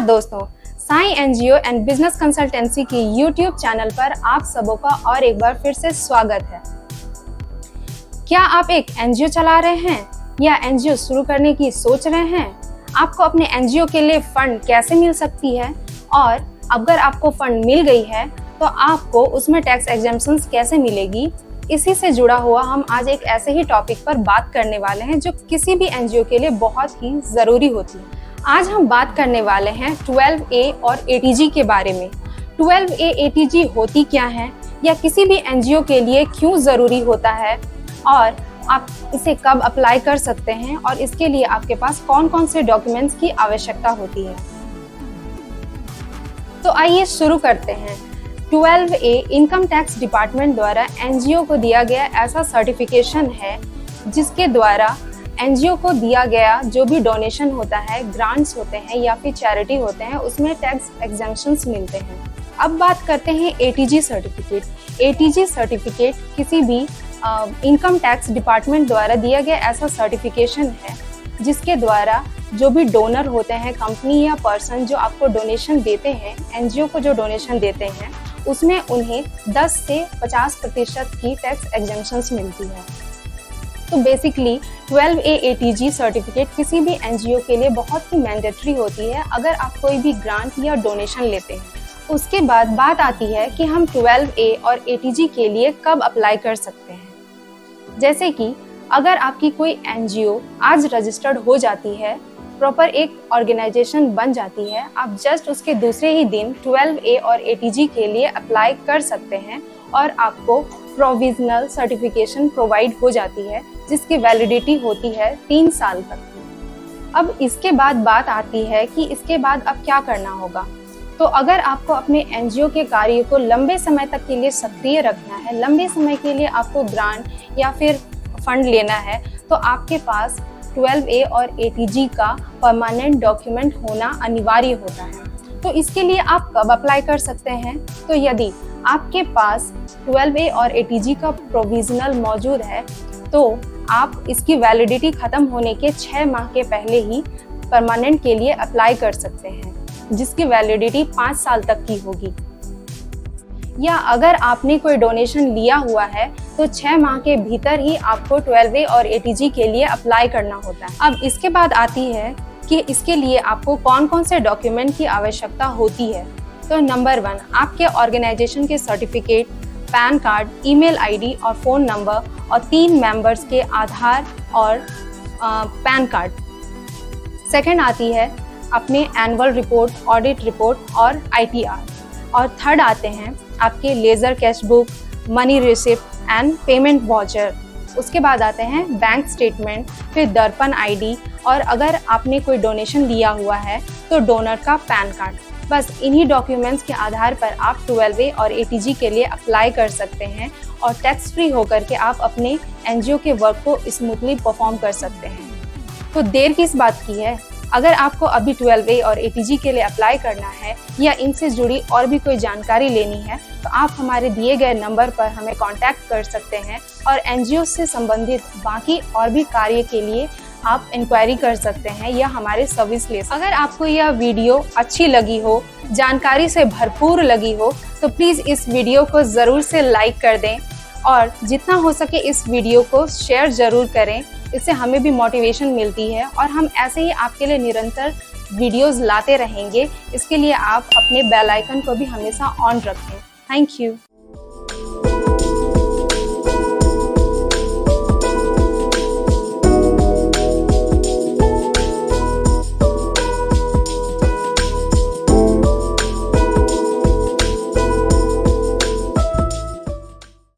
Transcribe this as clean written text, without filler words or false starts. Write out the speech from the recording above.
नमस्कार दोस्तों, Sai NGO and business consultancy की यूट्यूब चैनल पर आप सबों का और एक बार फिर से स्वागत है। क्या आप एक एनजीओ चला रहे हैं या एनजीओ शुरू करने की सोच रहे हैं? आपको अपने एनजीओ के लिए फंड कैसे मिल सकती है और अगर आपको फंड मिल गई है तो आपको उसमें टैक्स एग्जेम्पशंस कैसे मिलेगी, इसी से जुड़ा हुआ हम आज एक ऐसे ही टॉपिक पर बात करने वाले हैं जो किसी भी एनजीओ के लिए बहुत ही ज़रूरी होती है। आज हम बात करने वाले हैं 12A और ATG के बारे में। 12A ATG होती क्या है या किसी भी एनजीओ के लिए क्यों ज़रूरी होता है और आप इसे कब अप्लाई कर सकते हैं और इसके लिए आपके पास कौन कौन से डॉक्यूमेंट्स की आवश्यकता होती है। तो आइए शुरू करते हैं। 12A इनकम टैक्स डिपार्टमेंट द्वारा एनजीओ को दिया गया ऐसा सर्टिफिकेशन है जिसके द्वारा एनजीओ को दिया गया जो भी डोनेशन होता है, ग्रांट्स होते हैं या फिर चैरिटी होते हैं, उसमें टैक्स एग्जेम्पशंस मिलते हैं। अब बात करते हैं ATG सर्टिफिकेट। ATG सर्टिफिकेट किसी भी इनकम टैक्स डिपार्टमेंट द्वारा दिया गया ऐसा सर्टिफिकेशन है जिसके द्वारा जो भी डोनर होते हैं, कंपनी या पर्सन जो आपको डोनेशन देते हैं, एनजीओ को जो डोनेशन देते हैं, उसमें उन्हें 10 से 50% की टैक्स एग्जेम्पशंस मिलती है। तो बेसिकली 12A ATG सर्टिफिकेट किसी भी एनजीओ के लिए बहुत ही मैंडेटरी होती है अगर आप कोई भी ग्रांट या डोनेशन लेते हैं। उसके बाद बात आती है कि हम 12A और ATG के लिए कब अप्लाई कर सकते हैं। जैसे कि अगर आपकी कोई एनजीओ आज रजिस्टर्ड हो जाती है, प्रॉपर एक ऑर्गेनाइजेशन बन जाती है, आप जस्ट उसके दूसरे ही दिन 12A और ATG के लिए अप्लाई कर सकते हैं और आपको प्रोविजनल सर्टिफिकेशन प्रोवाइड हो जाती है जिसकी वैलिडिटी होती है 3 साल तक। अब इसके बाद बात आती है कि इसके बाद अब क्या करना होगा। तो अगर आपको अपने एनजीओ के कार्य को लंबे समय तक के लिए सक्रिय रखना है, लंबे समय के लिए आपको ग्रांट या फिर फंड लेना है, तो आपके पास 12A और ATG का परमानेंट डॉक्यूमेंट होना अनिवार्य होता है। तो इसके लिए आप कब अप्लाई कर सकते हैं? तो यदि आपके पास 12A और ATG का प्रोविजनल मौजूद है तो आप इसकी वैलिडिटी खत्म होने के 6 माह के पहले ही परमानेंट के लिए अप्लाई कर सकते हैं, जिसकी वैलिडिटी 5 साल तक की होगी। या अगर आपने कोई डोनेशन लिया हुआ है तो 6 माह के भीतर ही आपको 12A और ATG के लिए अप्लाई करना होता है। अब इसके बाद आती है कि इसके लिए आपको कौन कौन से डॉक्यूमेंट की आवश्यकता होती है। तो नंबर 1, आपके ऑर्गेनाइजेशन के certificate, pan card, email ID और फ़ोन नंबर और 3 मेंबर्स के आधार और पैन कार्ड। सेकंड आती है अपने एनुअल रिपोर्ट, ऑडिट रिपोर्ट और ITR। और थर्ड आते हैं आपके laser cash book, money receipt and payment voucher. उसके बाद आते हैं बैंक स्टेटमेंट, फिर दर्पण ID और अगर आपने कोई डोनेशन लिया हुआ है तो डोनर का पैन कार्ड। बस इन्हीं डॉक्यूमेंट्स के आधार पर आप 12A और ATG के लिए अप्लाई कर सकते हैं और टैक्स फ्री होकर के आप अपने एनजीओ के वर्क को स्मूथली परफॉर्म कर सकते हैं। तो देर किस बात की है? अगर आपको अभी 12A और ATG के लिए अप्लाई करना है या इनसे जुड़ी और भी कोई जानकारी लेनी है तो आप हमारे दिए गए नंबर पर हमें कांटेक्ट कर सकते हैं और एनजीओ से संबंधित बाकी और भी कार्य के लिए आप इंक्वायरी कर सकते हैं या हमारे सर्विस ले सकते हैं। अगर आपको यह वीडियो अच्छी लगी हो, जानकारी से भरपूर लगी हो, तो प्लीज़ इस वीडियो को ज़रूर से लाइक कर दें और जितना हो सके इस वीडियो को शेयर ज़रूर करें। इससे हमें भी मोटिवेशन मिलती है और हम ऐसे ही आपके लिए निरंतर वीडियोज़ लाते रहेंगे। इसके लिए आप अपने बेल आइकन को भी हमेशा ऑन रखें। Thank you.